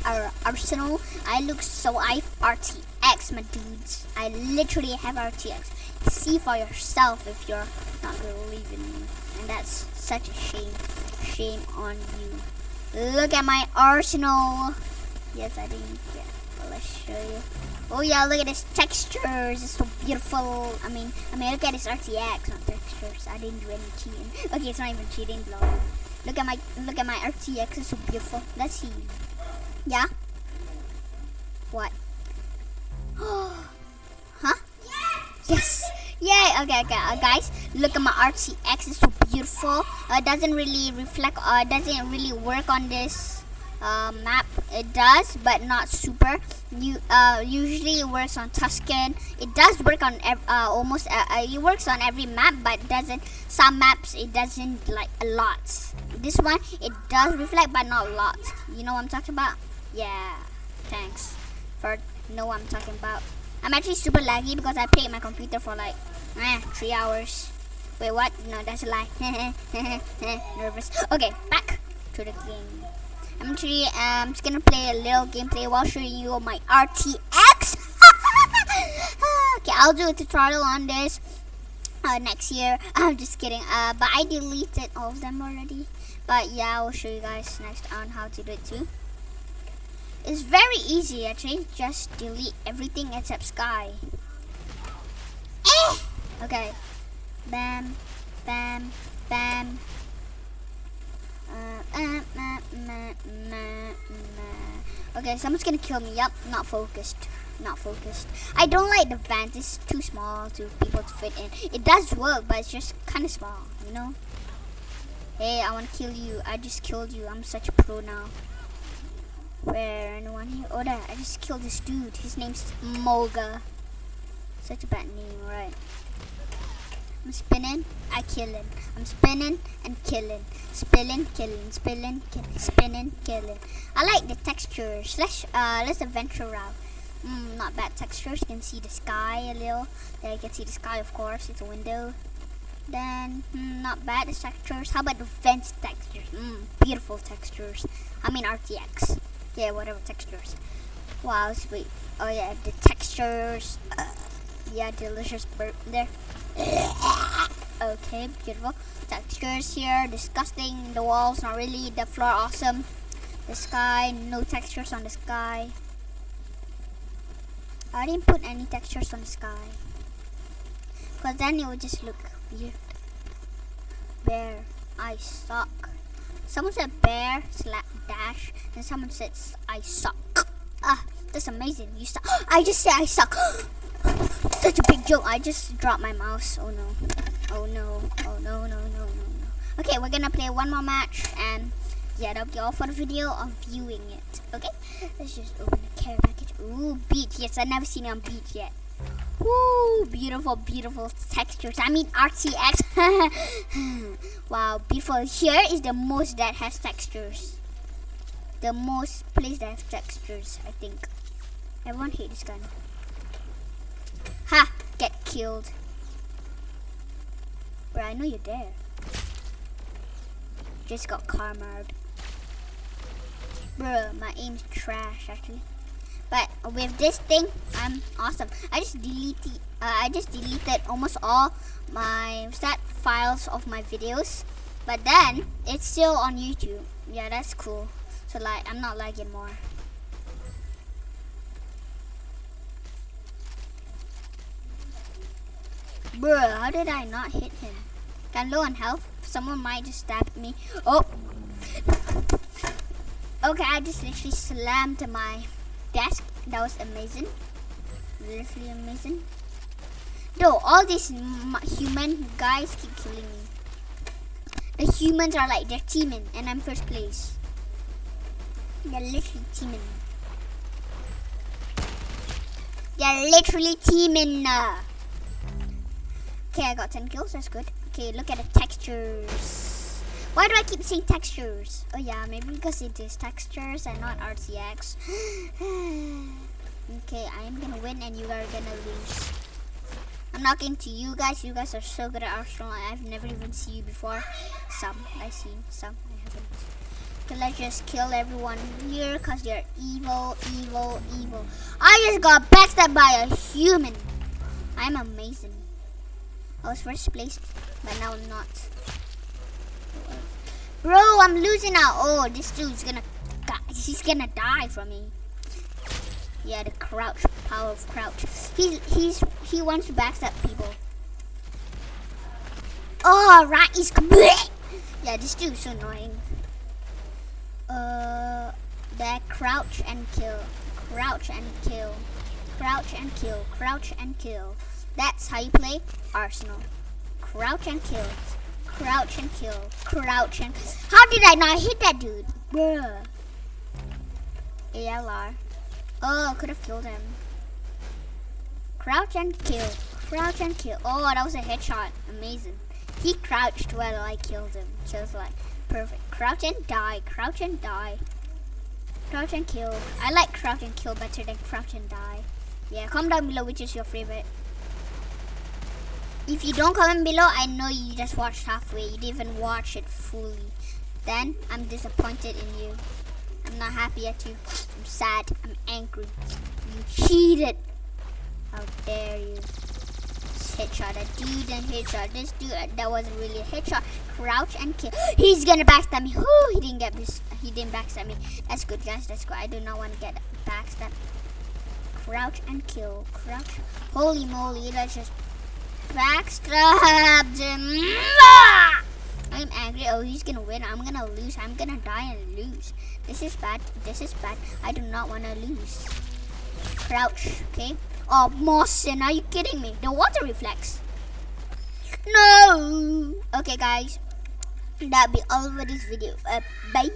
our arsenal. I look so I have RTX, my dudes. I literally have RTX. See for yourself if you're not believing me. And that's such a shame. Shame on you. Look at my arsenal. Yes, I didn't get. Well, let's show you. Oh yeah, look at this textures. It's so beautiful. I mean, look at this RTX, not textures. I didn't do any cheating. Okay, it's not even cheating, lol. Look at my RTX. It's so beautiful. Let's see. Yeah. What? Huh? Yes. Yay. Okay. Guys, look at my RTX. It's so beautiful. It doesn't really reflect. Doesn't really work on this map. It does, but not super. Usually it works on Tuscan. It does work on almost. It works on every map, but doesn't. Some maps it doesn't, like a lot. This one it does reflect, but not a lot. You know what I'm talking about? Yeah. Thanks for know what I'm talking about. I'm actually super laggy because I played my computer for like 3 hours. Wait, what? No, that's a lie. Nervous. Okay, back to the game. I'm actually just gonna play a little gameplay while showing you my RTX. Okay, I'll do a tutorial on this next year. I'm just kidding. But I deleted all of them already. But yeah, I will show you guys next on how to do it too. It's very easy actually. Just delete everything except sky. Okay. Bam, bam, bam. Okay, someone's gonna kill me. Yup, not focused. Not focused. I don't like the vent. It's too small to people to fit in. It does work, but it's just kind of small, you know? Hey, I want to kill you. I just killed you. I'm such a pro now. Where? Anyone here? Oh, there. I just killed this dude. His name's Moga. Such a bad name, right? I'm spinning, I kill him. I'm spinning and killing. Spilling, killing, spilling, killing, spinning, killing. I like the textures. Let's adventure route. Not bad textures. You can see the sky a little. There you can see the sky, of course. It's a window. Then, not bad the textures. How about the vent textures? Beautiful textures. I mean RTX. Yeah, whatever textures. Wow, sweet. Oh yeah, the textures. Yeah, delicious burp there. Okay, beautiful textures here. Disgusting. The walls not really. The floor awesome. The sky, no textures on the sky. I didn't put any textures on the sky because then it would just look weird. Bear, I suck. Someone said bear dash, and someone said I suck. That's amazing. You suck. I just said I suck. Such a big joke. I just dropped my mouse. Oh no. Oh no. Oh no, no, no, no, no. Okay, we're gonna play one more match, and yeah, that'll be all for the video of viewing it. Okay? Let's just open the care package. Ooh, beach. Yes, I've never seen it on beach yet. Ooh, beautiful, beautiful textures. I mean RTX. Wow, beautiful. Here is the most that has textures. The most place that has textures, I think. Everyone hate this gun. Ha! Get killed. Bro, I know you're there. Just got karma'd. Bro, my aim's trash actually. But with this thing, I'm awesome. I just deleted almost all my files of my videos. But then it's still on YouTube. Yeah, that's cool. So like I'm not lagging more. Bruh, how did I not hit him? I'm low on health. Someone might just stab me. Oh! Okay, I just literally slammed my desk. That was amazing. Literally amazing. Though, all these human guys keep killing me. The humans are like, they're teaming, and I'm first place. They're literally teaming. They're literally teaming. Okay, I got 10 kills. That's good. Okay, look at the textures. Why do I keep saying textures? Oh yeah, maybe because it is textures and not RTX. Okay, I am gonna win and you are gonna lose. I'm talking to you guys. You guys are so good at Arsenal. I've never even seen you before. Some I've seen, some I haven't. Okay, let's just kill everyone here because they're evil, evil, evil. I just got backstabbed by a human. I'm amazing. I was first placed, but now I'm not. Bro, I'm losing now. Oh, this dude's he's gonna die from me. Yeah, the crouch, power of crouch. He wants to backstab people. Oh, right, he's yeah, this dude's so annoying. That crouch and kill, crouch and kill, crouch and kill, crouch and kill. That's how you play Arsenal. Crouch and kill, crouch and kill, crouch and. How did I not hit that dude, bruh? ALR. Oh, could have killed him. Crouch and kill, crouch and kill. Oh, that was a headshot. Amazing. He crouched while I killed him. So it's like perfect. Crouch and die, crouch and die. Crouch and kill. I like crouch and kill better than crouch and die. Yeah, comment down below which is your favorite. If you don't comment below, I know you just watched halfway. You didn't even watch it fully. Then I'm disappointed in you. I'm not happy at you. I'm sad. I'm angry. You cheated. How dare you? Headshot. That dude and headshot. This dude, that wasn't really a headshot. Crouch and kill. He's gonna backstab me. He didn't backstab me. That's good, guys. That's good. I do not want to get backstab. Crouch and kill. Crouch. Holy moly! Let's just backstab him. I'm angry. Oh, he's gonna win. I'm gonna lose. I'm gonna die and lose. This is bad. This is bad. I do not want to lose. Crouch. Okay. Oh, Mawson, are you kidding me? The water reflex. No. Okay, guys. That'll be all for this video. Bye.